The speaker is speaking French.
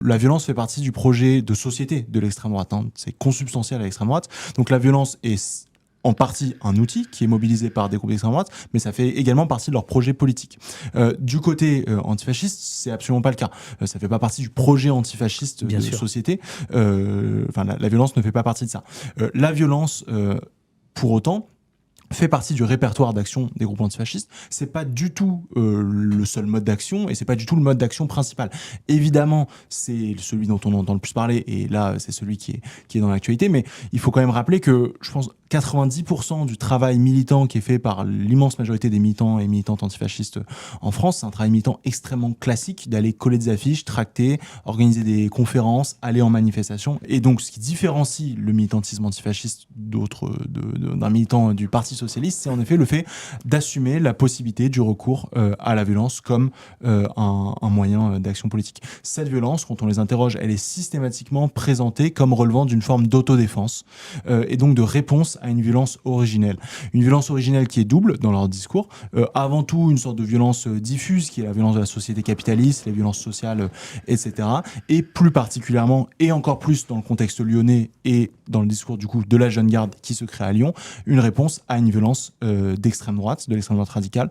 La violence fait partie du projet de société de l'extrême droite, hein. C'est consubstantiel à l'extrême droite. Donc la violence est en partie un outil qui est mobilisé par des groupes d'extrême droite, mais ça fait également partie de leur projet politique. Du côté antifasciste, c'est absolument pas le cas. Ça fait pas partie du projet antifasciste Bien de sûr. société. Enfin, la violence ne fait pas partie de ça. La violence, pour autant, fait partie du répertoire d'action des groupes antifascistes. C'est pas du tout le seul mode d'action et c'est pas du tout le mode d'action principal. Évidemment, c'est celui dont on entend le plus parler et là, c'est celui qui est dans l'actualité. Mais il faut quand même rappeler que, je pense, 90% du travail militant qui est fait par l'immense majorité des militants et militantes antifascistes en France, c'est un travail militant extrêmement classique d'aller coller des affiches, tracter, organiser des conférences, aller en manifestation. Et donc, ce qui différencie le militantisme antifasciste d'un militant du Parti socialiste, c'est en effet le fait d'assumer la possibilité du recours à la violence comme un moyen d'action politique. Cette violence, quand on les interroge, elle est systématiquement présentée comme relevant d'une forme d'autodéfense et donc de réponse à une violence originelle. Une violence originelle qui est double dans leur discours. Avant tout, une sorte de violence diffuse qui est la violence de la société capitaliste, les violences sociales, etc. Et plus particulièrement, et encore plus dans le contexte lyonnais et dans le discours du coup de la jeune garde qui se crée à Lyon, une réponse à une violence d'extrême droite, de l'extrême droite radicale.